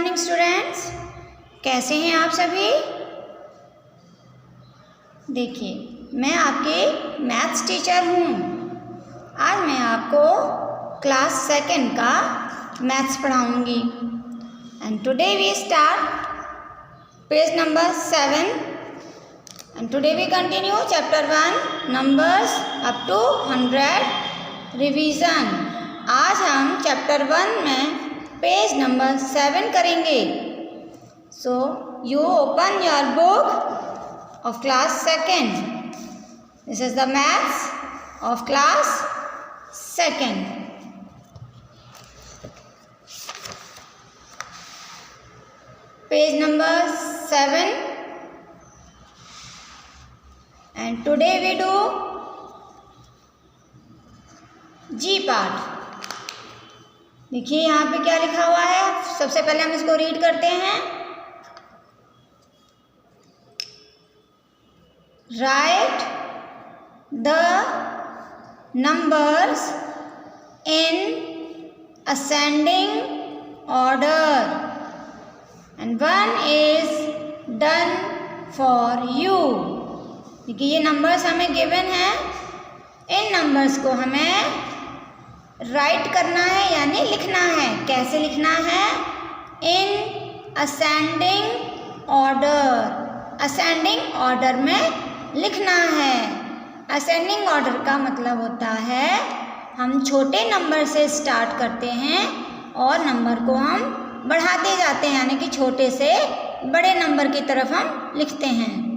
Morning students, कैसे हैं आप सभी। देखिए, मैं आपके मैथ्स टीचर हूँ। आज मैं आपको क्लास सेकंड का मैथ्स पढ़ाऊँगी। And today we start page number 7 and today we continue chapter 1 numbers up to 100 revision. आज हम चैप्टर 1 में पेज नंबर 7 करेंगे। So you open your book of class 2nd. This is the maths of class 2nd. Page number 7. And today we do G part. देखिए यहाँ पे क्या लिखा हुआ है। सबसे पहले हम इसको रीड करते हैं। Write the numbers in ascending order and one is done for you. देखिए ये नंबर्स हमें गिवन है। इन नंबर्स को हमें राइट करना है यानी लिखना है। कैसे लिखना है? In ascending order. Ascending order में लिखना है। असेंडिंग ऑर्डर का मतलब होता है हम छोटे नंबर से स्टार्ट करते हैं और नंबर को हम बढ़ाते जाते हैं, यानी कि छोटे से बड़े नंबर की तरफ हम लिखते हैं।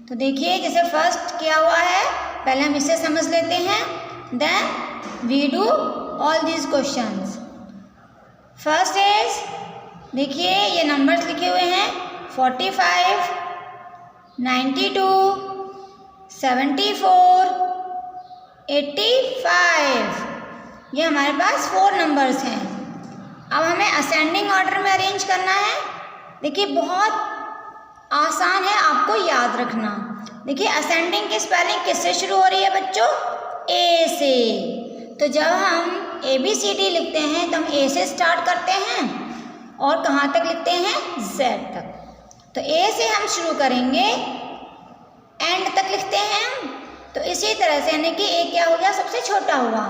तो देखिए जैसे फर्स्ट किया हुआ है, पहले हम इसे समझ लेते हैं, then we do all these questions. First is, देखिए ये नंबर्स लिखे हुए हैं 45, 92, 74, 85। ये हमारे पास 4 नंबर्स हैं। अब हमें असेंडिंग ऑर्डर में अरेंज करना है। देखिए बहुत आसान है आपको याद रखना। देखिए असेंडिंग की स्पेलिंग किससे शुरू हो रही है बच्चों? ए से। तो जब हम ABCD लिखते हैं तो हम A से स्टार्ट करते हैं और कहाँ तक लिखते हैं? Z तक। तो A से हम शुरू करेंगे, एंड तक लिखते हैं। तो इसी तरह से यानी कि A क्या हो गया? सबसे छोटा हुआ।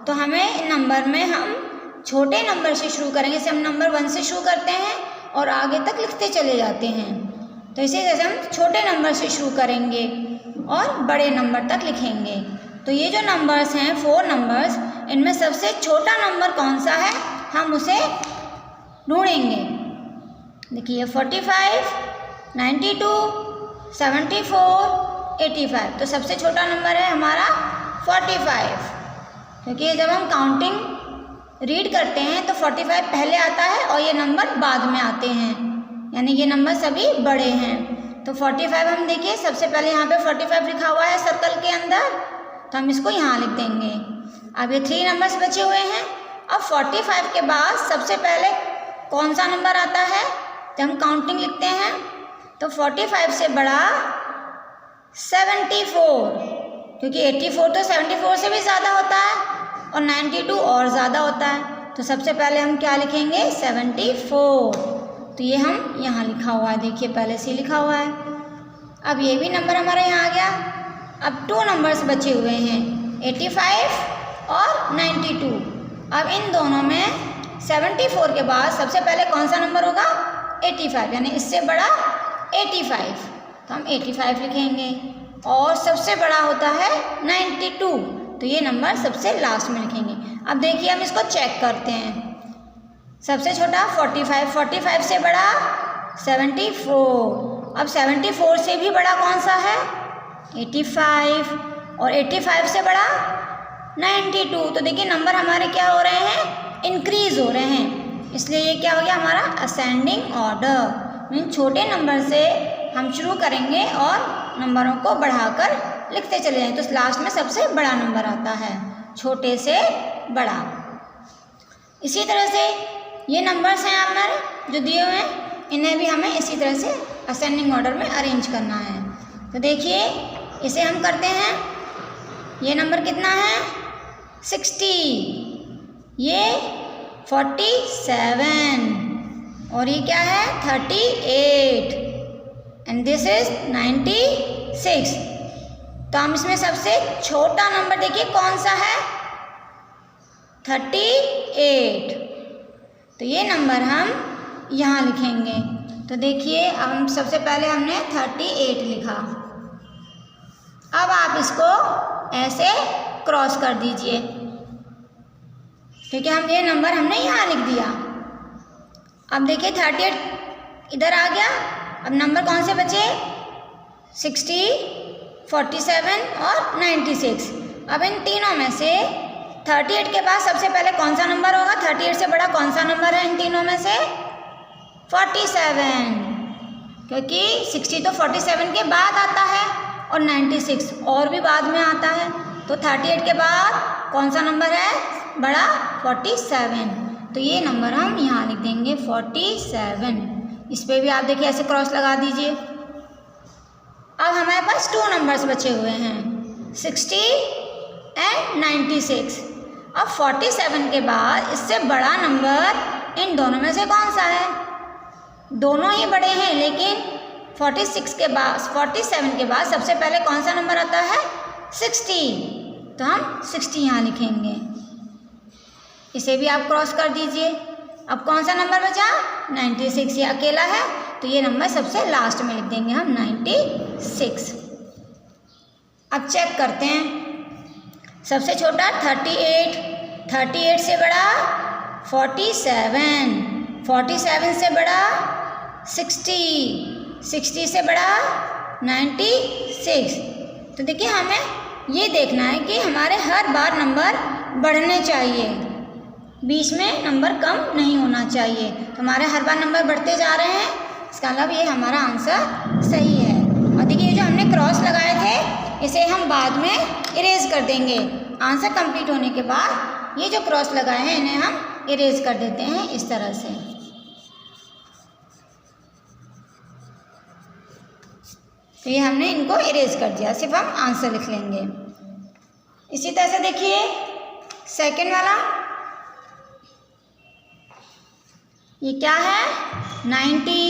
तो हमें नंबर में हम छोटे नंबर से शुरू करेंगे। जैसे हम नंबर 1 से शुरू करते हैं और आगे तक लिखते चले जाते हैं। तो इसी तरह से हम छोटे नंबर से शुरू करेंगे और बड़े नंबर तक लिखेंगे। तो ये जो नंबर्स हैं 4 नंबर्स, इनमें सबसे छोटा नंबर कौन सा है हम उसे ढूंढेंगे। देखिए 45, 92, 74, 85। तो सबसे छोटा नंबर है हमारा 45, क्योंकि जब हम काउंटिंग रीड करते हैं तो 45 पहले आता है और ये नंबर बाद में आते हैं, यानी ये नंबर सभी बड़े हैं। तो 45 हम देखिए सबसे पहले यहाँ पे 45 लिखा हुआ है सर्कल के अंदर, तो हम इसको यहाँ लिख देंगे। अब ये 3 नंबर्स बचे हुए हैं। अब 45 के बाद सबसे पहले कौन सा नंबर आता है जब हम काउंटिंग लिखते हैं? तो 45 से बड़ा 74, क्योंकि 84 तो 74 से भी ज़्यादा होता है और 92 और ज़्यादा होता है। तो सबसे पहले हम क्या लिखेंगे? 74। तो ये हम यहाँ लिखा हुआ है, देखिए पहले से लिखा हुआ है। अब ये भी नंबर हमारे यहाँ आ गया। अब 2 नंबर्स बचे हुए हैं 85 और 92। अब इन दोनों में 74 के बाद सबसे पहले कौन सा नंबर होगा? 85, यानी इससे बड़ा 85। तो हम 85 लिखेंगे और सबसे बड़ा होता है 92, तो ये नंबर सबसे लास्ट में लिखेंगे। अब देखिए हम इसको चेक करते हैं। सबसे छोटा 45, 45 से बड़ा 74। अब 74 से भी बड़ा कौन सा है? 85, और 85 से बड़ा 92। तो देखिए नंबर हमारे क्या हो रहे हैं? इंक्रीज हो रहे हैं। इसलिए ये क्या हो गया हमारा? Ascending order. मीन छोटे नंबर से हम शुरू करेंगे और नंबरों को बढ़ाकर लिखते चले जाएं। तो लास्ट में सबसे बड़ा नंबर आता है, छोटे से बड़ा। इसी तरह से ये नंबर्स हैं हमारे जो दिए हुए हैं, इन्हें भी हमें इसी तरह से असेंडिंग ऑर्डर में अरेंज करना है। तो देखिए इसे हम करते हैं। ये नंबर कितना है? 60। ये 47, और ये क्या है 38 एंड दिस इज 96। तो हम इसमें सबसे छोटा नंबर देखिए कौन सा है 38। तो ये नंबर हम यहाँ लिखेंगे। तो देखिए अब हम सबसे पहले हमने 38 लिखा। अब आप इसको ऐसे क्रॉस कर दीजिए क्योंकि हम ये नंबर हमने यहाँ लिख दिया। अब देखिए 38 इधर आ गया। अब नंबर कौन से बचे 60, 47 और 96। अब इन तीनों में से 38 के बाद सबसे पहले कौन सा नंबर होगा 38 से बड़ा कौन सा नंबर है इन तीनों में से 47, क्योंकि 60 तो 47 के बाद आता है और 96 और भी बाद में आता है। तो 38 के बाद कौन सा नंबर है बड़ा 47। तो ये नंबर हम यहाँ लिख देंगे 47। इस पर भी आप देखिए ऐसे क्रॉस लगा दीजिए। अब हमारे पास 2 नंबर्स बचे हुए हैं 60 एंड 96। अब 47 के बाद इससे बड़ा नंबर इन दोनों में से कौन सा है? दोनों ही बड़े हैं, लेकिन 47 के बाद सबसे पहले कौन सा नंबर आता है 60। तो हम 60 यहाँ लिखेंगे। इसे भी आप क्रॉस कर दीजिए। अब कौन सा नंबर बचा 96, ये अकेला है तो ये नंबर सबसे लास्ट में लिख देंगे हम 96। अब चेक करते हैं। सबसे छोटा 38, 38 से बड़ा 47, 47 से बड़ा 60, 60 से बड़ा 96। तो देखिए हमें ये देखना है कि हमारे हर बार नंबर बढ़ने चाहिए, बीच में नंबर कम नहीं होना चाहिए। तो हमारे हर बार नंबर बढ़ते जा रहे हैं, इसका मतलब ये हमारा आंसर सही है। और देखिए जो हमने क्रॉस लगाए थे इसे हम बाद में इरेज कर देंगे। आंसर कंप्लीट होने के बाद ये जो क्रॉस लगाए हैं इन्हें हम इरेज कर देते हैं इस तरह से। तो ये हमने इनको इरेज कर दिया, सिर्फ हम आंसर लिख लेंगे। इसी तरह से देखिए सेकंड वाला, ये क्या है 90,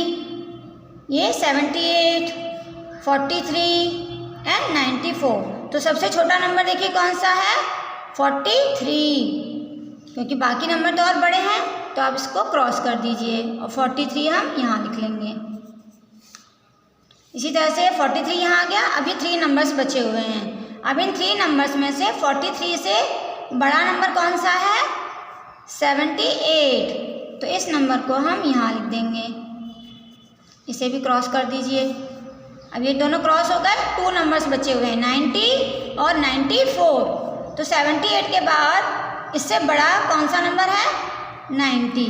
ये 78, 43 एंड 94। तो सबसे छोटा नंबर देखिए कौन सा है 43, क्योंकि बाकी नंबर तो और बड़े हैं तो आप इसको क्रॉस कर दीजिए और 43 हम यहाँ लिख लेंगे। इसी तरह से 43 यहाँ आ गया। अभी 3 नंबर्स बचे हुए हैं। अब इन 3 नंबर्स में से 43 से बड़ा नंबर कौन सा है 78। तो इस नंबर को हम यहाँ लिख देंगे। इसे भी क्रॉस कर दीजिए। अब ये दोनों क्रॉस हो गए, 2 नंबर्स बचे हुए हैं 90 और 94। तो 78 के बाद इससे बड़ा कौन सा नंबर है 90।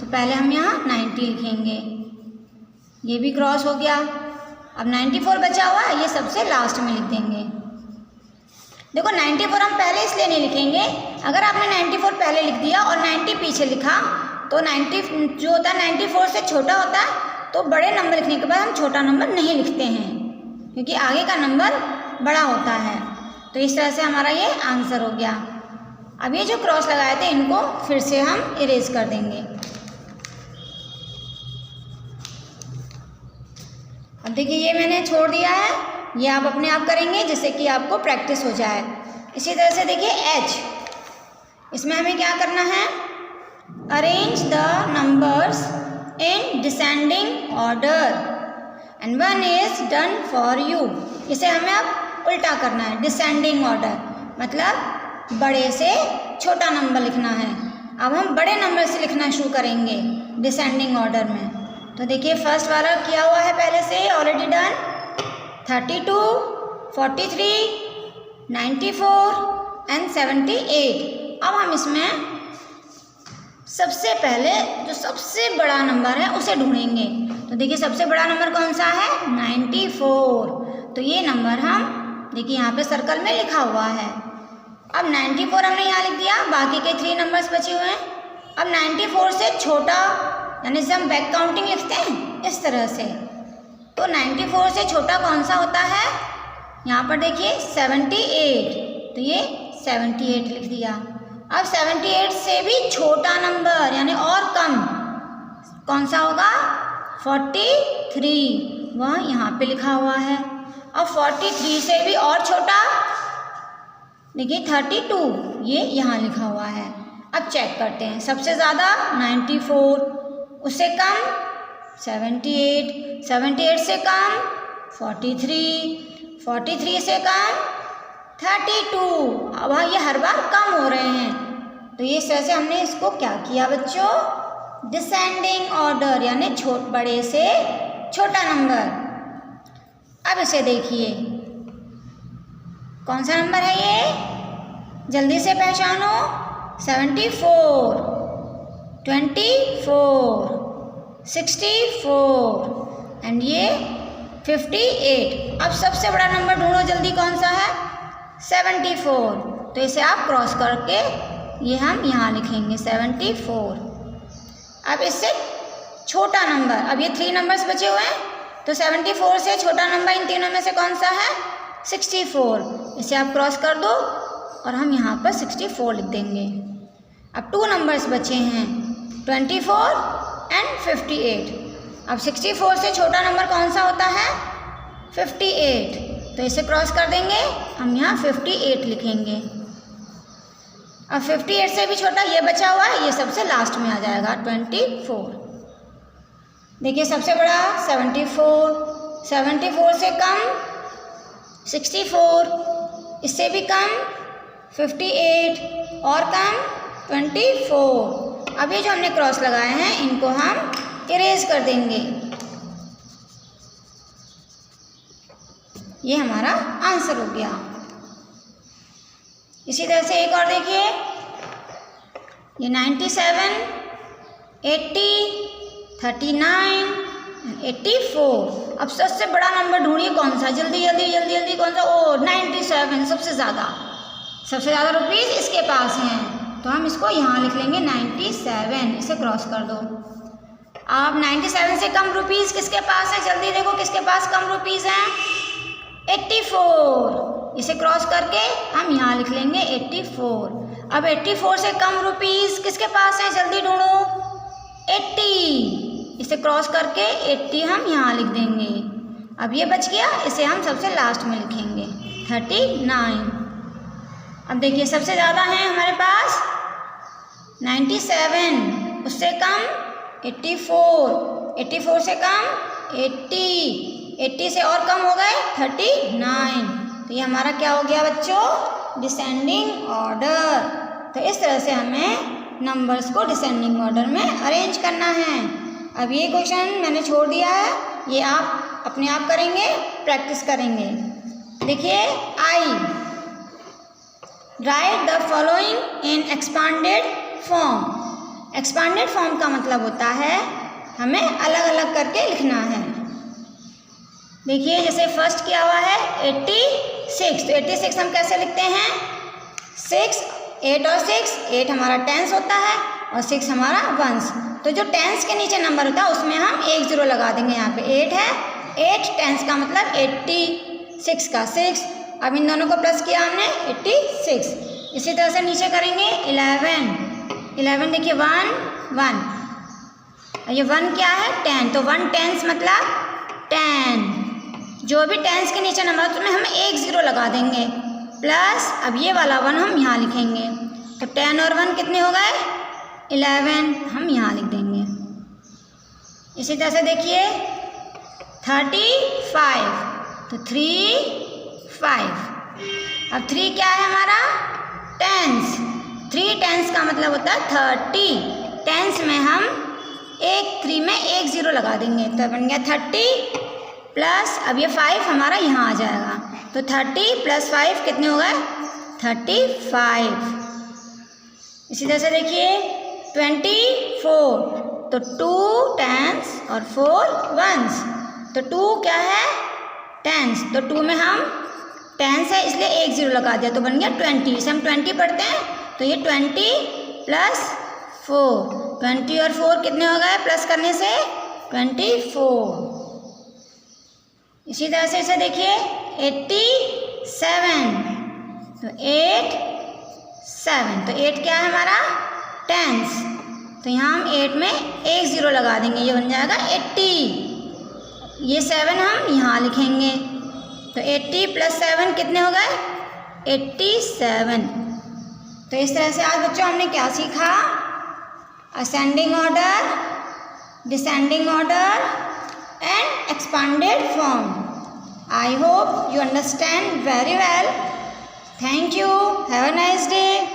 तो पहले हम यहाँ 90 लिखेंगे। ये भी क्रॉस हो गया। अब 94 बचा हुआ है, ये सबसे लास्ट में लिख देंगे। देखो 94 हम पहले इसलिए नहीं लिखेंगे, अगर आपने 94 पहले लिख दिया और 90 पीछे लिखा तो 90 जो होता है 94 से छोटा होता है, तो बड़े नंबर लिखने के बाद हम छोटा नंबर नहीं लिखते हैं क्योंकि आगे का नंबर बड़ा होता है। तो इस तरह से हमारा ये आंसर हो गया। अब ये जो क्रॉस लगाए थे इनको फिर से हम इरेज कर देंगे। अब देखिए ये मैंने छोड़ दिया है, ये आप अपने आप करेंगे जिससे कि आपको प्रैक्टिस हो जाए। इसी तरह से देखिए H, इसमें हमें क्या करना है arrange the numbers in descending order and one is done for you. इसे हमें अब उल्टा करना है, डिसेंडिंग ऑर्डर मतलब बड़े से छोटा नंबर लिखना है। अब हम बड़े नंबर से लिखना शुरू करेंगे डिसेंडिंग ऑर्डर में। तो देखिए फर्स्ट वाला किया हुआ है पहले से ऑलरेडी डन 32, 43, 94 एंड 78। अब हम इसमें सबसे पहले जो सबसे बड़ा नंबर है उसे ढूंढेंगे। तो देखिए सबसे बड़ा नंबर कौन सा है 94। तो ये नंबर हम देखिए यहाँ पे सर्कल में लिखा हुआ है। अब 94 हमने यहाँ लिख दिया, बाकी के 3 नंबर्स बचे हुए हैं। अब 94 से छोटा यानी से हम बैक काउंटिंग लिखते हैं इस तरह से। तो 94 से छोटा कौन सा होता है यहाँ पर देखिए 78। तो ये 78 लिख दिया। अब 78 से भी छोटा नंबर यानी और कम कौन सा होगा? 43, वह यहाँ पे लिखा हुआ है। अब 43 से भी और छोटा, देखिए 32, ये यहाँ लिखा हुआ है। अब चेक करते हैं, सबसे ज़्यादा 94, उससे कम 78, 78 से कम 43, 43 से कम 32। अब ये हर बार कम हो रहे हैं, तो ये इस तरह से हमने इसको क्या किया बच्चों? डिसेंडिंग ऑर्डर, यानी बड़े से छोटा नंबर। अब इसे देखिए, कौन सा नंबर है ये? जल्दी से पहचानो। 74, 24, 64 एंड ये 58। अब सबसे बड़ा नंबर ढूंढो जल्दी, कौन सा है? 74। तो इसे आप क्रॉस करके ये हम यहाँ लिखेंगे 74। अब इससे छोटा नंबर, अब ये 3 नंबर्स बचे हुए हैं, तो 74 से छोटा नंबर इन तीनों में से कौन सा है? 64। इसे आप क्रॉस कर दो और हम यहाँ पर 64 लिख देंगे। अब 2 नंबर्स बचे हैं, 24 एंड 58। अब 64 से छोटा नंबर कौन सा होता है? 58। तो इसे क्रॉस कर देंगे, हम यहाँ 58 लिखेंगे। अब 58 से भी छोटा ये बचा हुआ है, ये सबसे लास्ट में आ जाएगा 24। देखिए सबसे बड़ा 74, 74 से कम 64, इससे भी कम 58 और कम 24। अब ये जो हमने क्रॉस लगाए हैं इनको हम इरेज कर देंगे। ये हमारा आंसर हो गया। इसी तरह से एक और देखिए, ये 97, 80, 39, 84। अब सबसे बड़ा नंबर ढूंढिए कौन सा? जल्दी जल्दी जल्दी जल्दी, कौन सा? ओ 97, सबसे ज़्यादा रुपीज़ इसके पास हैं, तो हम इसको यहाँ लिख लेंगे 97। इसे क्रॉस कर दो। अब 97 से कम रुपीज़ किसके पास है? जल्दी देखो किसके पास कम रुपीज़ हैं? 84। इसे क्रॉस करके हम यहाँ लिख लेंगे 84। अब 84 से कम रुपीज़ किसके पास है? जल्दी ढूंढो। 80। इसे क्रॉस करके 80 हम यहाँ लिख देंगे। अब ये बच गया, इसे हम सबसे लास्ट में लिखेंगे 39। अब देखिए सबसे ज़्यादा है हमारे पास 97, उससे कम 84, 84 से कम 80, 80 से और कम हो गए 39। तो ये हमारा क्या हो गया बच्चों? Descending order. तो इस तरह से हमें नंबर्स को डिसेंडिंग ऑर्डर में अरेंज करना है। अब ये क्वेश्चन मैंने छोड़ दिया है, ये आप अपने आप करेंगे, प्रैक्टिस करेंगे। देखिए, I write the following in expanded form. Expanded form का मतलब होता है हमें अलग अलग करके लिखना है। देखिए जैसे फर्स्ट किया हुआ है 86, तो 86 हम कैसे लिखते हैं? 6, 8 और 6, 8 हमारा टेंस होता है और 6 हमारा वंस। तो जो टेंस के नीचे नंबर होता है उसमें हम 1 0 लगा देंगे। यहाँ पे 8 है, 8 टेंस का मतलब 80, 6 का 6। अब इन दोनों को प्लस किया हमने 86। इसी तरह से नीचे करेंगे 11, 11 देखिए 1 1, ये 1 क्या है? 10, तो 1 टेंस मतलब 10। जो भी टेंस के नीचे नंबर उसमें हम 1 0 लगा देंगे प्लस अब ये वाला 1 हम यहाँ लिखेंगे। तो 10 और 1 कितने हो गए? 11 हम यहाँ लिख देंगे। इसी तरह से देखिए 35, तो 3 5। अब 3 क्या है हमारा? टेंस। 3 टेंस का मतलब होता है 30। टेंस में हम 3 में 1 0 लगा देंगे, तो बन गया 30 प्लस अब ये 5 हमारा यहाँ आ जाएगा। तो 30 प्लस 5 कितने हो गए? 35। इसी तरह से देखिए 24, तो 2 टेंस और 4 वंस। तो 2 क्या है? टेंस। तो 2 में हम टेंस है इसलिए 1 0 लगा दिया, तो बन गया 20। इसे हम 20 पढ़ते हैं, तो ये 20 प्लस 4, 20 और 4 कितने हो गए प्लस करने से? 24। इसी तरह से इसे देखिए 87, तो 8 7, तो 8 क्या है हमारा? टेंस। तो यहाँ हम 8 में एक ज़ीरो लगा देंगे, ये बन जाएगा 80। ये 7 हम यहाँ लिखेंगे, तो 80 + 7 कितने हो गए? 87। तो इस तरह से आज बच्चों हमने क्या सीखा? Ascending order, descending order and expanded form. I hope you understand very well. Thank you. Have a nice day.